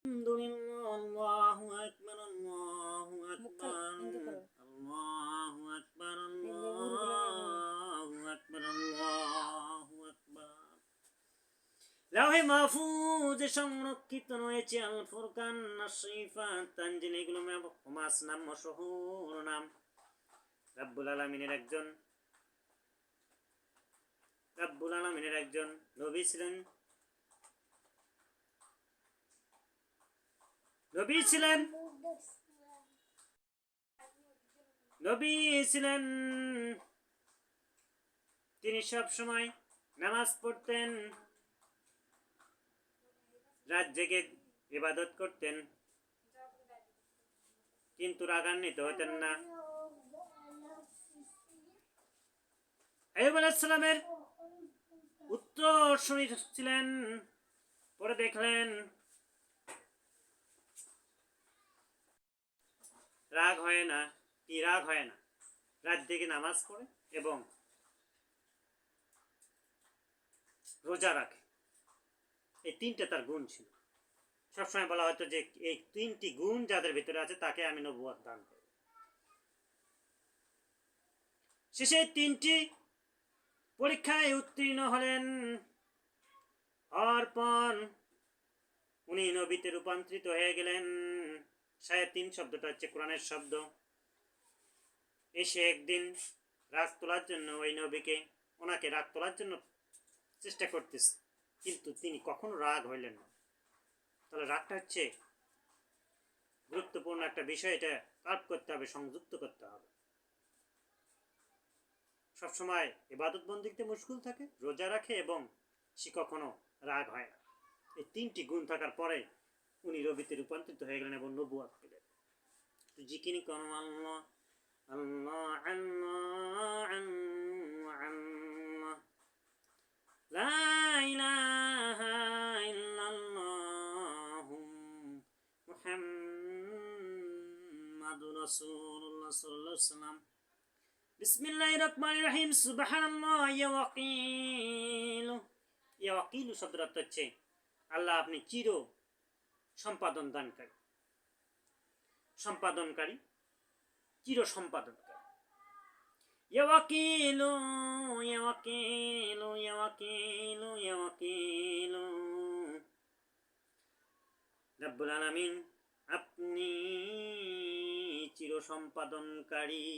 আলহামদুলিল্লাহ, আল্লাহু আকবার, আল্লাহু আকবার, আল্লাহু আকবার, আল্লাহু আকবার, আল্লাহু আকবার। লাউহে মাহফুজে সংরক্ষিত রয়েছে আল ফুরকান, আশ-শিফা, তানজিল, এগুলো মাস নাম, মশহুর নাম। রব্বুল আলামিনের একজন নবী ছিলেন। তিনি সব সময় নামাজ পড়তেন, রাত জেগে ইবাদত করতেন, কিন্তু রাগান্বিত হতেন না। আইয়ুব আলাইহিস সালামের উত্তরসূরি ছিলেন। পরে দেখলেন রাগ হয় না। রাত জেগে নামাজ পড়ে এবং রোজা রাখে। এই তিনটা তার গুণ ছিল। সবসময় বলা হতো যে এই তিনটি গুণ যাদের ভিতরে আছে তাকে আমি নবুয়ত দান করব। শেষে তিনটি পরীক্ষায় উত্তীর্ণ হলেন। অর্পণ উনি নবীতে রূপান্তরিত হয়ে গেলেন। শায়াতিন শব্দটা হচ্ছে কোরআনের শব্দ। এসে একদিন রাগ তোলার জন্য ওনাকে রাগ তোলার জন্য চেষ্টা করতেছে, কিন্তু তিনি কখনো রাগ হইলেন না। তাহলে রাগটা হচ্ছে গুরুত্বপূর্ণ একটা বিষয়, এটা কাট করতে হবে, সংযুক্ত করতে হবে। সবসময় ইবাদত বন্দেগীতে মশগুল থাকে, রোজা রাখে এবং সে কখনো রাগ হয় না। এই তিনটি গুণ থাকার পরে উনি নবীতে রূপান্তরিত হয়ে গেলেন এবং নবুয়ত পেলেন। জিকিরি করো আল্লাহ আল্লাহ আল্লাহ আল্লাহ আল্লাহ, লা ইলাহা ইল্লাল্লাহ মুহাম্মাদুর রাসূলুল্লাহ সাল্লাল্লাহু আলাইহি ওয়াসাল্লাম। বিসমিল্লাহির রহমানির রহিম। সুবহানাল্লাহ। ইয়াওয়াকিলু শব্দের অর্থ হচ্ছে আল্লাহ আপনি চির সম্পাদনকারী, চির সম্পাদনকারী। ইয়াওয়াকিলু ইয়াওয়াকিলু ইয়াওয়াকিলু ইয়াওয়াকিলু, রব্বুল আলামিন আপনি চির সম্পাদনকারী।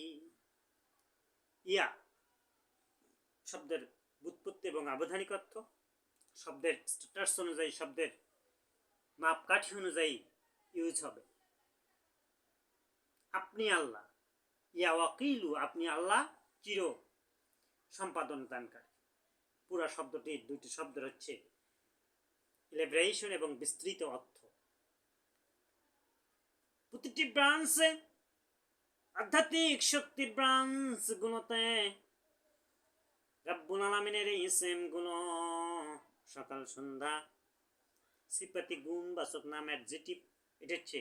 ইয়া শব্দের ব্যুৎপত্তি এবং আবধানিক অর্থ, শব্দের স্ট্যাটাস অনুযায়ী, শব্দের মাপকাঠি অনুযায়ী ইউজ হবে। আপনি আল্লাহ, ইয়া ওয়াকিলু আপনি আল্লাহ চির সম্পাদন দানকারী। পুরা শব্দটির দুইটি শব্দের হচ্ছে ইলাবরেশন এবং বিস্তৃত অর্থ। প্রতিটি ব্রাঞ্চে, আধ্যাত্মিক শক্তির ব্রাঞ্চ গুলোতে রব্বুল আলামিনের এই ইসম গুলো সকাল সন্ধ্যা সিফাতি গুণ বাচক নাম অ্যাডজেটিভ, এটা হচ্ছে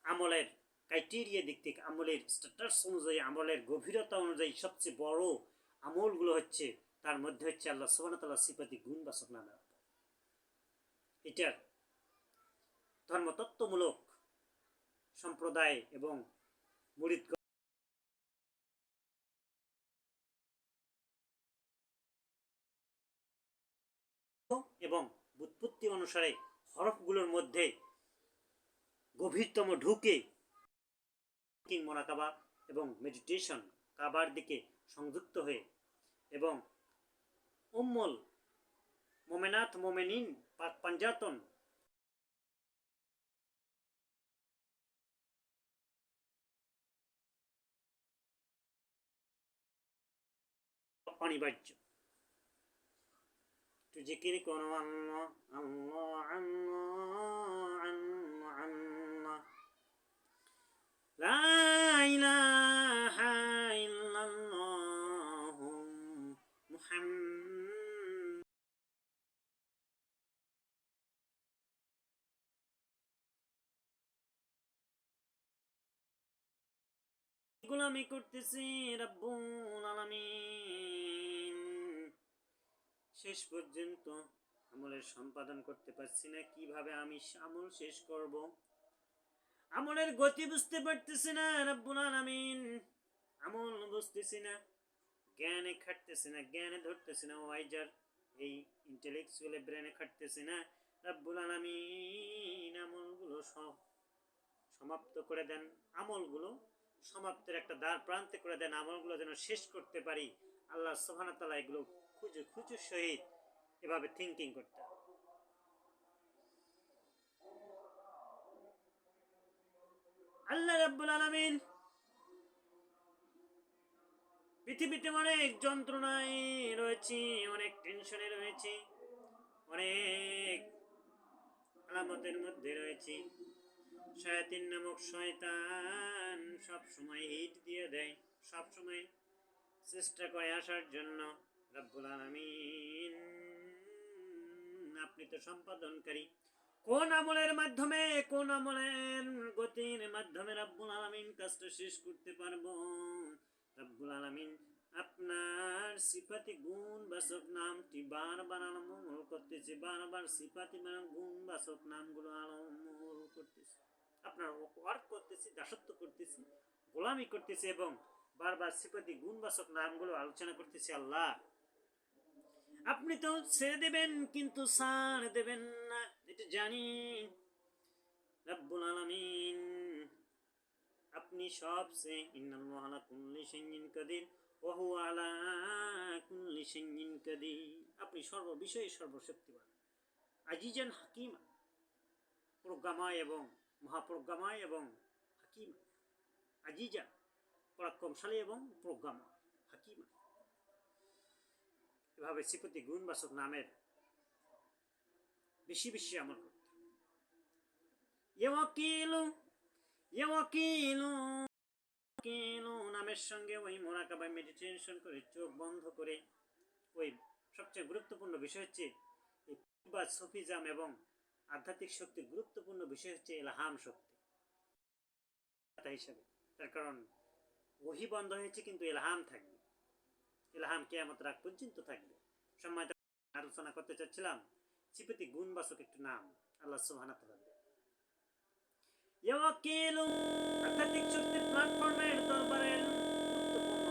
আমলের ক্রাইটেরিয়া দিক থেকে, আমলের স্ট্যাটাস অনুযায়ী, আমলের গভীরতা অনুযায়ী সবচেয়ে বড় আমলগুলো হচ্ছে, তার মধ্যে হচ্ছে আল্লাহ সুবহানাহু ওয়া তাআলা সিফাতি গুণ বাচক নাম। এটার ধর্মতত্ত্বমূলক সম্প্রদায় এবং মুরিদ এবং ব্যুৎপত্তি অনুসারে হরফগুলোর মধ্যে গভীরতম ঢুকে মোরাকাবা এবং মেডিটেশন কাবার দিকে সংযুক্ত হয়ে এবং উম্মুল মোমেনাত মোমেনিন পাক পাঞ্জাতন অনিবার্য। তো জিকির করো আল্লাহ আল্লাহ আল্লাহ আল্লাহ আল্লাহ, লা ইলাহা ইল্লাল্লাহ মুহাম্মাদ। গোলামি করতেছি রব্বুল আলামিন শেষ পর্যন্ত আমলের সম্পাদন করতে পারছি না, কিভাবে আমি আমল শেষ করব? আমলের গতি বুঝতে পারতেছি না রব্বুল আলামিন, আমল বুঝতেছি না, জ্ঞানে খাটতেছি না, জ্ঞানে ধরতেছি না, ওয়াইজার এই ইন্টেলেকচুয়াল ব্রেনে খাটতেছি না রব্বুল আলামিন। আমলগুলো সব সমাপ্ত করে দেন, আমলগুলো সমাপ্তের একটা দ্বার প্রান্তে করে দেন, আমলগুলো যেন শেষ করতে পারি। আল্লাহ সুবহানাহু ওয়া তাআলা এগুলো খুঁজে খুঁজে সহিত এভাবে থিঙ্কিং করতে হবে। আল্লাহ রাব্বুল আলামিন পৃথিবীতে অনেক যন্ত্রণায় রয়েছি, অনেক টেনশনে রয়েছি, অনেক আলামতের মধ্যে রয়েছি। শয়তান নামক শয়তান সব সময় হিট দিয়ে দেয়, সব সময় চেষ্টা করে আসার জন্য। রব্বুল আলামিন আপনি তো সম্পাদনকারী, কোন আমলের মাধ্যমে, কোন আমলের গতির মাধ্যমে রব্বুল আলামিন কাজটা শেষ করতে পারবো? রব্বুল আলামিন আপনার সিফাতি গুণ বাচক নামটি বারবার আমল করতেছে, বারবার সিফাতি গুণ বাচক নামগুলো আমল করতেছে, আপনার ওয়ার্ক করতেছি, দাসত্ব করতেছি, গোলামি করতেছি এবং বারবার সিফাতি গুণ বাচক নামগুলো আলোচনা করতেছি। আল্লাহ আপনি তো ছেড়ে দেবেন কিন্তু ছাড় দেবেন না, এটা জানি রব্বুল আলামিন। আপনি সবচেয়ে ইন্নাল্লাহা আলা কুল্লি শাইইন কাদির ওয়া হুয়া আলা কুল্লি শাইইন কাদির, আপনি সর্ববিষয়ে সর্বশক্তিমান। আজিজান হাকিমা, প্রজ্ঞাময় এবং মহাপ্রজ্ঞাময় এবং হাকিম। আজিজা পরাক্রমশালী এবং প্রজ্ঞাময়, হাকিমা। এভাবে সিফতি গুণবাচক নামের বেশি বেশি আমল করতে। ইয়া ওয়াকিলু ইয়া ওয়াকিলু নামের সঙ্গে ওই মুরাকাবা মেডিটেশন করে চোখ বন্ধ করে, ওই সবচেয়ে গুরুত্বপূর্ণ বিষয় হচ্ছে বা সুফিজম এবং আধ্যাত্মিক শক্তির গুরুত্বপূর্ণ বিষয় হচ্ছে ইলহাম শক্তি হিসাবে। তার কারণ ওহী বন্ধ হয়েছে কিন্তু ইলহাম থাকবে, ইলহাম কিয়ামত রাত পর্যন্ত থাকবে। সম্মানিত আলোচনা করতে চাচ্ছিলাম সিফতি গুণবাচক একটু নাম আল্লাহ সুবহানাহু ওয়া তাআলা। ইয়া ওয়াকিলু আধ্যাত্মিক শক্তির প্ল্যাটফর্মের দরবারের গুরুত্বপূর্ণ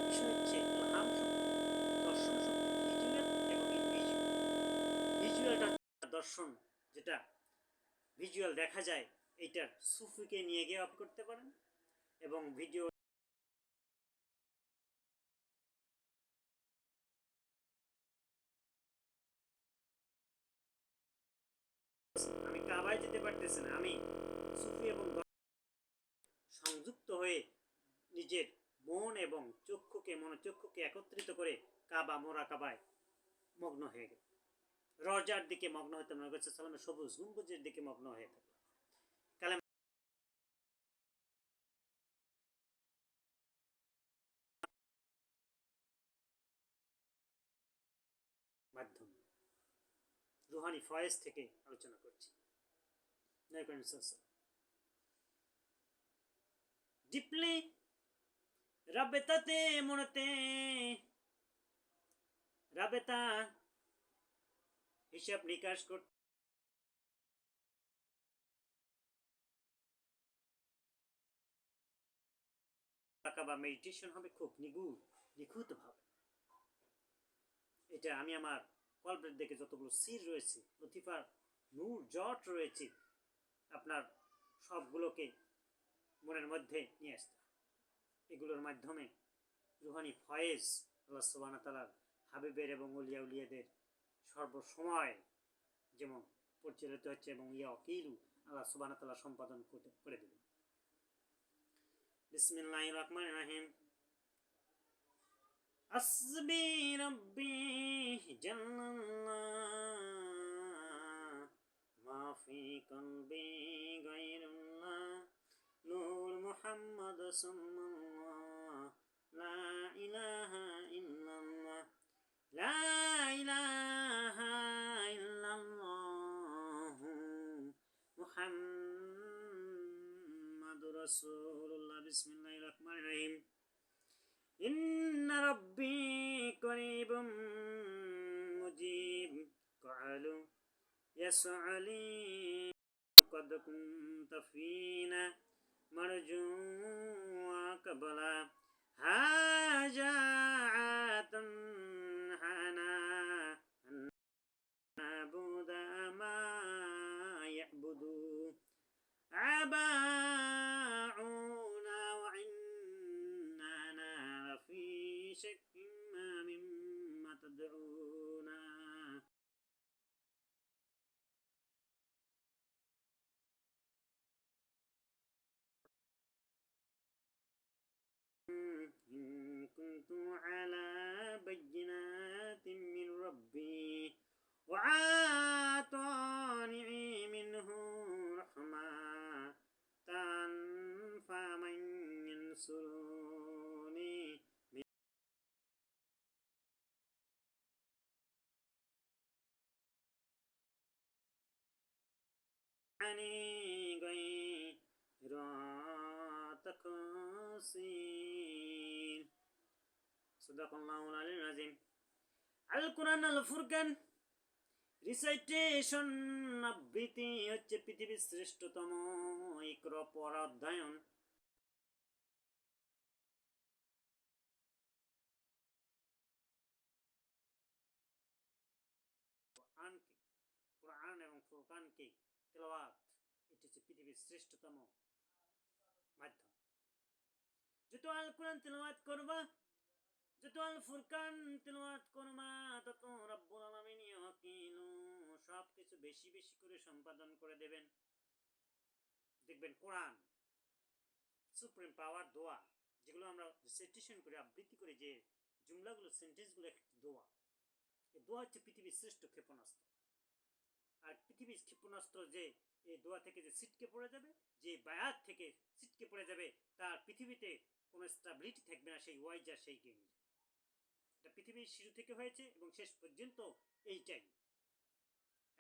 বিষয় হচ্ছে ইলহাম শক্তি, দর্শন শক্তি, ভিজুয়াল এবং ইনভিজুয়াল। ভিজুয়ালটা দর্শন, যেটা ভিজুয়াল দেখা যায়, এইটার সুফিকে নিয়ে গিয়ে অফ করতে পারেন এবং ভিডিও আমি কাবায় যেতে পারতেছি না, আমি সুফি এবং সংযুক্ত হয়ে নিজের মন এবং চক্ষুকে, মনোচক্ষুকে একত্রিত করে কাবা মোরাকাবায় মগ্ন হয়ে গেল, রজার দিকে মগ্ন হতে মনে করছে, সালামের সবুজ গম্বুজের দিকে মগ্ন হয়ে থাকল। কালেমা মাধ্যম রুহানি ফয়েজ থেকে আলোচনা করছি। ডিপলি রাবেতাতে মনতে, রাবেতা হিসাব নিকাশ করতে বা মেডিটেশন হবে খুব নিখুঁত ভাবে। এটা আমি আমার কলবের দিকে যতগুলো সির রয়েছে, লতিফার নূর জট রয়েছে, আপনার সবগুলোকে মনের মধ্যে নিয়ে আসতে, এগুলোর মাধ্যমে রুহানি ফয়েজ আল্লাহ সুবহানাহু ওয়া তাআলার হাবিবের এবং ওলিয়া উলিয়াদের সর্বসময় যেমন পরিচালিত হচ্ছে এবং ইয়া ওয়াকিলু আল্লাহ সুবহানাহু ওয়া তাআলা সম্পাদন করে দেবেন। বিসমিল্লাহির রহমানির রহিম। আসবি রব্বি জাল্লাল্লাহ মা ফি কলবি গায়রুল্লাহ নূর মুহাম্মদ সাল্লাল্লাহ লা ইলাহা ইল্লাল্লাহ লা ইলাহা ইল্লাল্লাহ মুহাম্মাদুর রাসূলুল্লাহ। বিসমিল্লাহির রহমানির রহিম। ইন্না রাব্বি করিবুম মুজিব قالوا يا سعلي قد كنت فينا مرجوا قبلا هاجعة هنا نعبد ما يعبد آباؤنا وإننا لفي شك مما تدعونا. إن كنت على بينات من ربي وآتاني منه رحمة فمن ينصرني عني غير تقصير. صدق الله العلي العظيم. আল-কুরআন আল-ফুরকান রিসাইটেশন আবৃত্তি হচ্ছে পৃথিবীর শ্রেষ্ঠতম ইকরা পড়া অধ্যয়ন। কুরআন এবং ফুরকানকে তেলাওয়াত এটা হচ্ছে পৃথিবীর শ্রেষ্ঠতম মাধ্যম। যত আল-কুরআন তেলাওয়াত করবা, যত আল-ফুরকান তেলাওয়াত করবা, তত রব্বুল আলামিন ইয়াকিনু সবকিছু বেশি বেশি করে সম্পাদন করে দেবেন। দেখবেন কোরআন সুপ্রিম পাওয়ার দোয়া, যেগুলো আমরা রিসাইটেশন করে আবৃত্তি করে যে জুমলাগুলো সেন্টেন্সগুলো একটি দোয়া, এই দোয়া হচ্ছে পৃথিবীর শ্রেষ্ঠ ক্ষেপণাস্ত্র। আর পৃথিবীর ক্ষেপণাস্ত্র যে এই দোয়া থেকে যে ছিটকে পড়ে যাবে, যে বায়াত থেকে ছিটকে পড়ে যাবে, তার পৃথিবীতে কোনো স্টেবিলিটি থাকবে না, সেই ওয়াইজার সেই গেঞ্জ। এটা পৃথিবীর শুরু থেকে হয়েছে এবং শেষ পর্যন্ত এইটাই।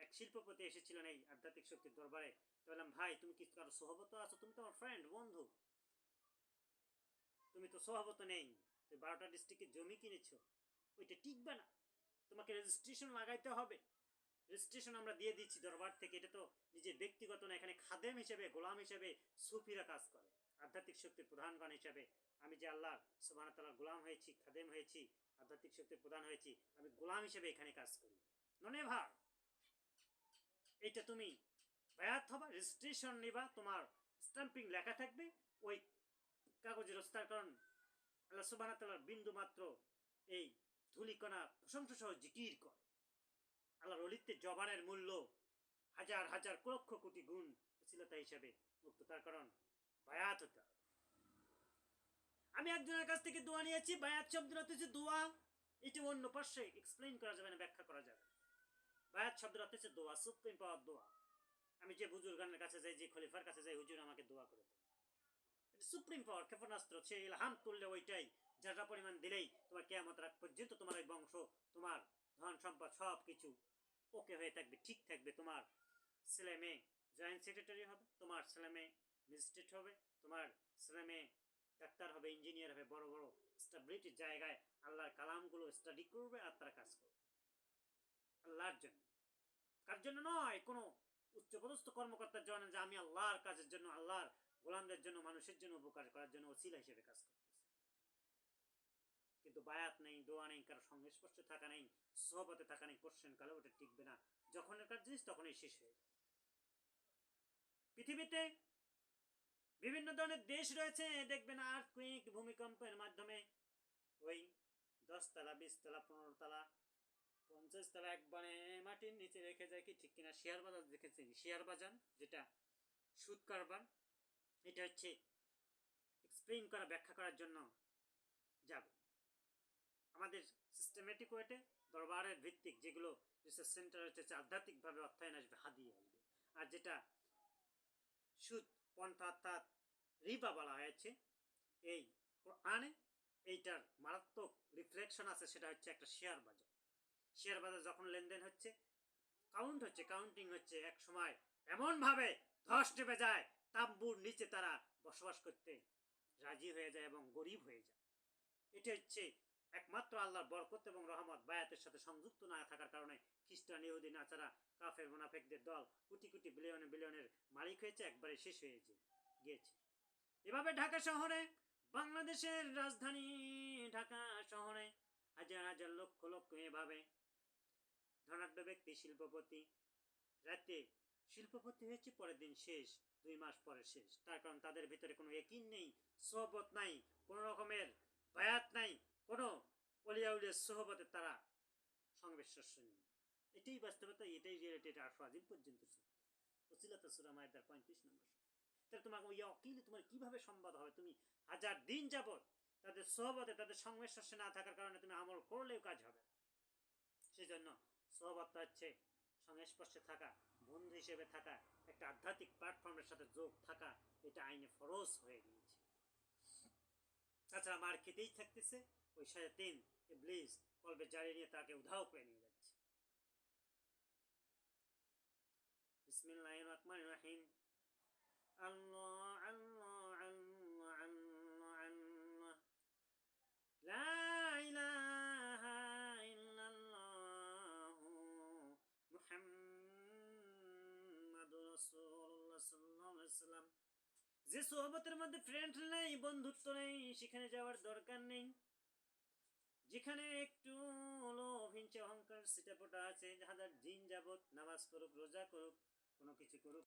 এক শিল্পপতি এসেছিলেন এই আধ্যাত্মিক শক্তির দরবারে, বললাম ভাই তুমি কি কারো সহবত আছো? তুমি তো আমার ফ্রেন্ড, বন্ধু, তুমি তো সহবত নেই, তুমি 12টা ডিস্ট্রিক্টে জমি কিনেছো, ওইটা টিকবে না, তোমাকে রেজিস্ট্রেশন লাগাইতে হবে। রেজিস্ট্রেশন আমরা দিয়ে দিচ্ছি দরবার থেকে, এটা তো নিজের ব্যক্তিগত না, এখানে খাদেম হিসেবে, গোলাম হিসেবে সুফিরা কাজ করে। আধ্যাত্মিক শক্তির প্রধানগণ হিসেবে আমি যে আল্লাহ সুবহানাহু ওয়া তাআলার গোলাম হয়েছি, খাদেম হয়েছি, আধ্যাত্মিক শক্তির প্রধান হয়েছি, আমি গোলাম হিসেবে এখানে কাজ করি। ননে ভার এটা তুমি বায়াত হবা, রেজিস্ট্রেশন নিবা, তোমার স্ট্যাম্পিং লেখা থাকবে ওই কাগজের রস্তার। কারণ আল্লাহ সুবহানাহু ওয়া তাআলার বিন্দু মাত্র এই ধূলিকণা প্রশংসা সহ জিকির করে। আল্লাহর ওলিত্বের জবানের মূল্য হাজার হাজার লক্ষ কোটি গুণ উসিলতা হিসেবে মুক্ত। তার কারণ বায়াত হতে হবে। আমি একজনের কাছ থেকে দোয়া নিয়েছি, বায়াত শব্দের অর্থ হচ্ছে দোয়া। এটি অন্য পাশে এক্সপ্লেইন করা যাবে না, ব্যাখ্যা করা যাবে। বায়াত শব্দের অর্থ হচ্ছে দোয়া, সুপ্রিম পাওয়ার দোয়া। আমি যে বুজুর্গানের কাছে যাই, যে খলিফার কাছে যাই, হুজুর আমাকে দোয়া করে দেন, সুপ্রিম পাওয়ার ক্ষেপণাস্ত্র। সে ইলহাম তুললে ওইটাই যারা পরিমাণ দিলেই তোমার কিয়ামত রাত পর্যন্ত তোমার ওই বংশ, তোমার ধন সম্পদ সব কিছু ওকে হয়ে থাকবে, ঠিক থাকবে। তোমার ছেলে মেয়ে জয়েন্ট সেক্রেটারি হবে, তোমার ছেলে মেয়ে ম্যাজিস্ট্রেট হবে, তোমার ছেলে মেয়ে ডাক্তার হবে, ইঞ্জিনিয়ার হবে, বড় বড় স্টেবিলিটির জায়গায় আল্লাহর কালামগুলো স্টাডি করবে আর তারা কাজ করবে আল্লাহর জন্য। কার জন্য নয়, কোনো উচ্চপদস্থ কর্মকর্তার জন্য, যে আমি আল্লাহর কাজের জন্য, আল্লাহর গোলামদের জন্য, মানুষের জন্য উপকার করার জন্য ওসিলা হিসেবে কাজ করতেছে। কিন্তু বায়াত নেই, দোয়া নেই, কারো সংস্পর্শে থাকা নেই, সহবতে থাকা নেই, কোশ্চেন কালে ওটা টিকবে না। যখন এটার জিনিস তখনই শেষ হয়ে যায়। পৃথিবীতে বিভিন্ন ধরনের দেশ রয়েছে, দেখবেন আর্থকুইক, ভূমিকম্পের মাধ্যমে ওই 10 তলা, 20 তলা, 15 তলা, 50 তলা একবারে মাটির নিচে রেখে যায়। কি ঠিক কিনা? শেয়ার বাজার দেখেছেন? শেয়ার বাজার যেটা সুদ কারবার, এটা হচ্ছে এক্সপ্লেইন করা, ব্যাখ্যা করার জন্য যাবে। আমাদের সিস্টেমেটিক ওয়েতে দরবারের ভিত্তিক যেগুলো রিসার্চ সেন্টার হচ্ছে, আধ্যাত্মিকভাবে অর্থায়ন আসবে, হাদিয়ে আসবে। আর যেটা সুদ পন্থা অর্থাৎ রিবা বলা হয়েছে এই কোরআনে, এইটার মারাত্মক রিফ্লেকশন আছে। সেটা হচ্ছে একটা শেয়ার বাজার। শেয়ার বাজার যখন লেনদেন হচ্ছে, কাউন্ট হচ্ছে, কাউন্টিং হচ্ছে, এক সময় এমনভাবে ধস নেমে যায়, তাম্বুর নিচে তারা বসবাস করতে রাজি হয়ে যায় এবং গরিব হয়ে যায়। এটা হচ্ছে একমাত্র আল্লাহর বরকত এবং রহমত বায়াতের সাথে সংযুক্ত না থাকার কারণে খ্রিস্টান ইহুদি নাচারা কাফের মুনাফিকদের দল কোটি কোটি বিলিয়নের মালিক হয়েছে, একবারে শেষ হয়ে গিয়েছে। এভাবে ঢাকা শহরে, বাংলাদেশের রাজধানী ঢাকা শহরে হাজার হাজার লক্ষ লক্ষ এভাবে ধনাঢ্য ব্যক্তি শিল্পপতি রাতে শিল্পপতি হয়েছে, পরের দিন শেষ, 2 মাস পরে শেষ। তার কারণ তাদের ভিতরে কোনো ইয়াকিন নেই, সোহবত নাই, কোনো রকমের বায়াত নাই, কোনো অলিয়াউলের সোহবতে তারা সংবেশস্য নেই। এটাই বাস্তবতা, এটাই রিয়েলিটি, এটা 800 আজিম পর্যন্ত ওসিলাত সূরা মায়দার 35 নম্বর। তাহলে তোমাকে ওই অকিলে তোমার কিভাবে সম্বাদ হবে? তুমি হাজার দিন যাবত তাদের সোহবতে, তাদের সংস্পর্শে না থাকার কারণে তুমি আমল করলেও কাজ হবে। সেই জন্য সোহবতটা হচ্ছে সংস্পর্শে থাকা, বন্ধু হিসেবে থাকা, একটা আধ্যাত্মিক প্ল্যাটফর্মের সাথে যোগ থাকা, এটা আইনে ফরজ হয়ে গিয়েছে। তাছাড়া মার খেতেই থাকতেছে, ওই শায়াতিন ইবলিস কলবে জারি নিয়ে তাকে উধাও করে নিয়ে যাচ্ছে। বিসমিল্লাহির রহমানির রহিম। আল্লাহ আল্লাহ আল্লাহ আল্লাহ আল্লাহ, লা ইলাহা ইল্লাল্লাহু মুহাম্মাদুর রাসূলুল্লাহ সাল্লাল্লাহু আলাইহি ওয়াসাল্লাম। যে সোহবতের মধ্যে ফ্রেন্ড নেই, বন্ধুত্ব নেই, সেখানে যাওয়ার দরকার নেই। যেখানে একটু লোভ, হিংসা, অহংকার, সিটাপোটা আছে, হাজার দিন যাবত নামাজ করুক, রোজা করুক, কোনো কিছু করুক,